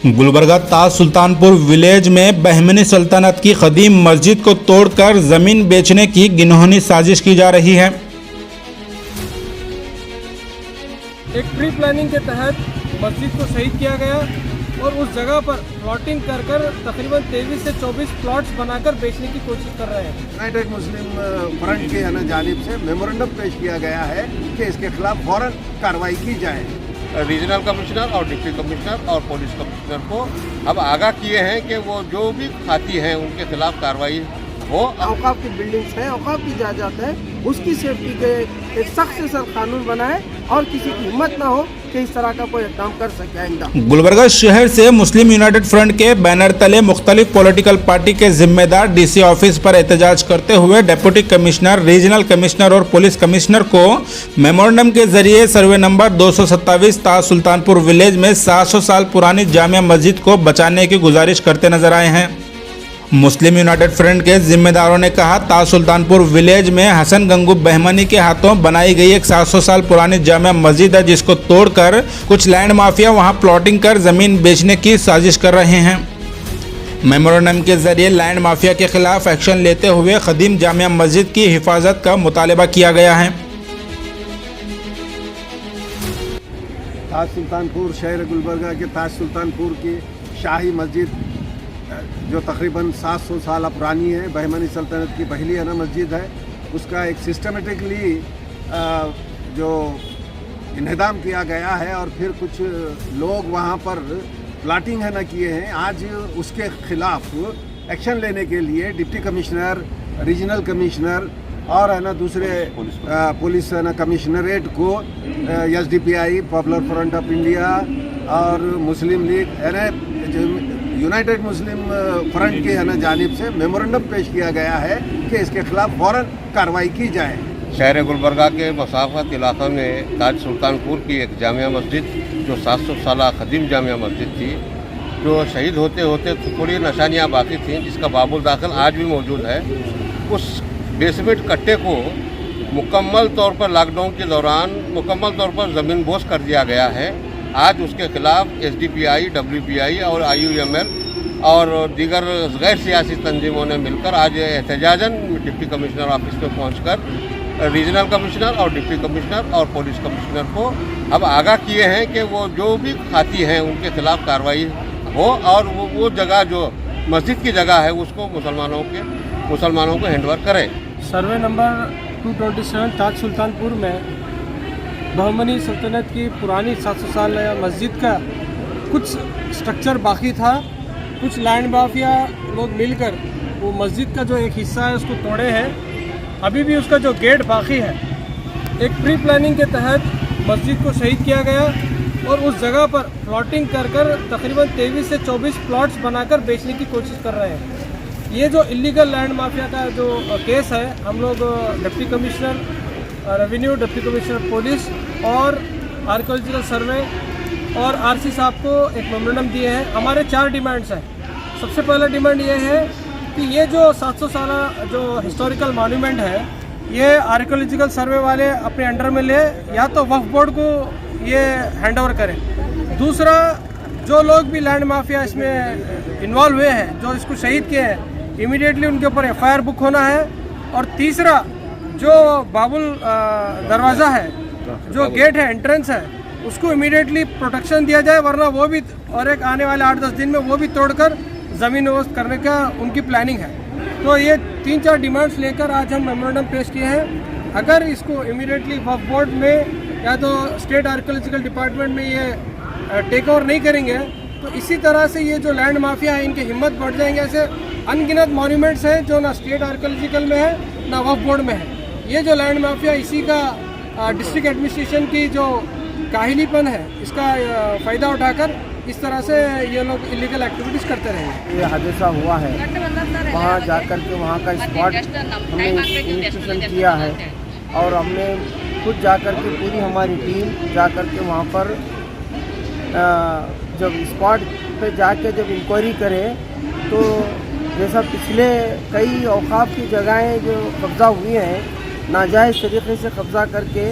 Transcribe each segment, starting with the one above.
गुलबर्गा ताज Sultanpur village में बहमनी सल्तनत की कदीम मस्जिद को तोड़कर जमीन बेचने की घिनौनी साजिश की जा रही है। एक प्री प्लानिंग के तहत मस्जिद को शहीद किया गया और उस जगह पर प्लॉटिंग कर तकरीबन 23 से 24 प्लॉट्स बनाकर बेचने की कोशिश कर रहे हैं। यूनाइटेड मुस्लिम फ्रंट की जानिब से मेमोरेंडम पेश किया गया है कि इसके खिलाफ फौरन कार्रवाई की जाए। रीजनल कमिश्नर और डिप्टी कमिश्नर और पुलिस कमिश्नर को अब आगाह किए हैं कि वो जो भी खाती हैं उनके खिलाफ कार्रवाई हो। औकाफ की बिल्डिंग्स है, औकाफ की जायदाद है, उसकी सेफ्टी के एक सख्त से सख्त कानून बनाए और किसी की हिम्मत ना हो कि इस तरह का कोई काम कर सके आइंदा। गुलबर्गा शहर से मुस्लिम यूनाइटेड फ्रंट के बैनर तले मुख्तलिफ पॉलिटिकल पार्टी के जिम्मेदार डीसी ऑफिस पर एहतजाज करते हुए डिप्टी कमिश्नर, रीजनल कमिश्नर और पुलिस कमिश्नर को मेमोरेंडम के जरिए सर्वे नंबर 227 ताज सुल्तानपुर विलेज में 700 साल पुरानी जामिया मस्जिद को बचाने की गुजारिश करते नजर आए हैं। मुस्लिम यूनाइटेड फ्रंट के जिम्मेदारों ने कहा, ताज सुल्तानपुर विलेज में हसन गंगू बहमनी के हाथों बनाई गई एक 700 साल पुरानी जामिया मस्जिद है, जिसको तोड़कर कुछ लैंड माफिया वहां प्लॉटिंग कर जमीन बेचने की साजिश कर रहे हैं। मेमोरेंडम के जरिए लैंड माफिया के खिलाफ एक्शन लेते हुए कदीम जामिया मस्जिद की हिफाजत का मुतालबा किया गया है। ताज सुल्तानपुर शहर गुलबर्गा के ताज सुल्तानपुर की शाही मस्जिद जो तकरीबन 700 साल पुरानी है, बहमनी सल्तनत की पहली मस्जिद है, उसका एक सिस्टमेटिकली जो इन्हदाम किया गया है और फिर कुछ लोग वहाँ पर प्लाटिंग किए हैं। आज उसके खिलाफ एक्शन लेने के लिए डिप्टी कमिश्नर, रीजनल कमिश्नर और दूसरे पुलिस कमिश्नरेट को SDPI, popular front of India और मुस्लिम लीग यूनाइटेड मुस्लिम फ्रंट की जानिब से मेमोरेंडम पेश किया गया है कि इसके खिलाफ फौरन कार्रवाई की जाए। शहर गुलबर्गा के मसाफत इलाक़े में ताज सुल्तानपुर की एक जामिया मस्जिद जो 700 साल कदीम जामिया मस्जिद थी, जो शहीद होते होते थोड़ी निशानियाँ बाकी थीं, जिसका बाबुल दाखिल आज भी मौजूद है। उस बेसमेंट कट्टे को मुकम्मल तौर पर लॉकडाउन के दौरान मुकम्मल तौर पर ज़मीन बोझ कर दिया गया है। आज उसके खिलाफ SDPI, WPI और IUML और दीगर गैर सियासी तंजीमों ने मिलकर आज एहतजाजन डिप्टी कमिश्नर ऑफिस में पहुंचकर रीजनल कमिश्नर और डिप्टी कमिश्नर और पुलिस कमिश्नर को अब आगाह किए हैं कि वो जो भी खाती हैं उनके खिलाफ कार्रवाई हो और वो जगह जो मस्जिद की जगह है उसको मुसलमानों को हैंडओवर करें। सर्वे नंबर 227 ताज सुल्तानपुर में बहमनी सल्तनत की पुरानी 700 साल मस्जिद का कुछ स्ट्रक्चर बाकी था। कुछ लैंड माफिया लोग मिलकर वो मस्जिद का जो एक हिस्सा है उसको तोड़े हैं। अभी भी उसका जो गेट बाकी है। एक प्री प्लानिंग के तहत मस्जिद को शहीद किया गया और उस जगह पर प्लॉटिंग कर तकरीबन 23 से 24 प्लॉट्स बनाकर बेचने की कोशिश कर रहे हैं। ये जो इलीगल लैंड माफिया का जो केस है, हम लोग deputy commissioner revenue, deputy commissioner police और आर्कियोलॉजिकल सर्वे और RC साहब को एक मेमोरेंडम दिए हैं। हमारे 4 डिमांड्स हैं। सबसे पहला डिमांड ये है कि ये जो 700 साल जो हिस्टोरिकल मॉन्यूमेंट है, ये आर्कियोलॉजिकल सर्वे वाले अपने अंडर में ले या तो वक्फ बोर्ड को ये हैंडओवर करें। दूसरा, जो लोग भी लैंड माफिया इसमें इन्वॉल्व हुए हैं, जो इसको शहीद किए हैं, इमीडिएटली उनके ऊपर FIR बुक होना है। और तीसरा, जो बाबुल दरवाज़ा है, जो गेट है, एंट्रेंस है, उसको इमीडिएटली प्रोटेक्शन दिया जाए, वरना वो भी और एक आने वाले 8-10 दिन में वो भी तोड़कर ज़मीन व्यवस्थ करने का उनकी प्लानिंग है। तो ये 3-4 डिमांड्स लेकर आज हम मेमोरेंडम पेश किए हैं। अगर इसको इमीडिएटली वक्फ बोर्ड में या तो स्टेट आर्कियोलॉजिकल डिपार्टमेंट में ये टेक ओवर नहीं करेंगे तो इसी तरह से ये जो लैंड माफिया है इनकी हिम्मत बढ़ जाएंगे। ऐसे अनगिनत मॉन्यूमेंट्स हैं जो ना स्टेट आर्कियोलॉजिकल में है ना वक्फ बोर्ड में है। ये जो लैंड माफिया इसी का डिस्ट्रिक्ट एडमिनिस्ट्रेशन की जो काहिलीपन है, इसका फ़ायदा उठाकर इस तरह से ये लोग इलीगल एक्टिविटीज़ करते रहे। ये हादसा हुआ है, वहाँ जाकर के वहाँ का स्पॉट हमने इन्वेस्टिगेशन किया है और हमने खुद जाकर के पूरी हमारी टीम जाकर के वहाँ पर जब स्पॉट पे जाके जब इंक्वायरी करे तो जैसा पिछले कई औकाफ की जगहें जो कब्ज़ा हुई हैं, नाजायज़ तरीके से कब्ज़ा करके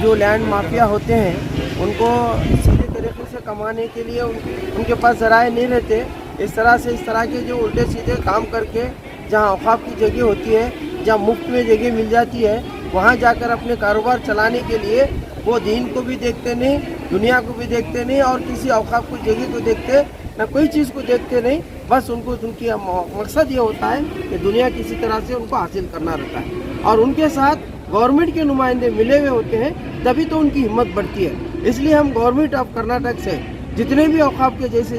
जो लैंड माफिया होते हैं उनको सीधे तरीके से कमाने के लिए उनके पास ज़राए नहीं रहते। इस तरह के जो उल्टे सीधे काम करके जहाँ औकाफ की जगह होती है, जहाँ मुफ्त में जगह मिल जाती है, वहाँ जाकर अपने कारोबार चलाने के लिए वो दीन को भी देखते नहीं, दुनिया को भी देखते नहीं और किसी औकाफ की जगह को देखते ना, कोई चीज़ को देखते नहीं। बस उनकी मकसद ये होता है कि दुनिया किसी तरह से उनको हासिल करना रहता है और उनके साथ गवर्नमेंट के नुमाइंदे मिले हुए होते हैं, तभी तो उनकी हिम्मत बढ़ती है। इसलिए हम गवर्नमेंट ऑफ कर्नाटक से जितने भी औकाफ के जैसे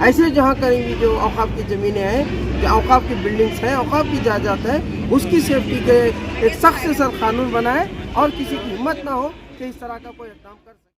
ऐसे जहाँ कहीं भी जो औकाफ की ज़मीनें हैं, जो औकाफ की बिल्डिंग्स हैं, औकाफ की जायदाद है, उसकी सेफ्टी के एक सख्त से सख्त कानून बनाए और किसी की हिम्मत ना हो कि इस तरह का कोई इक़दाम कर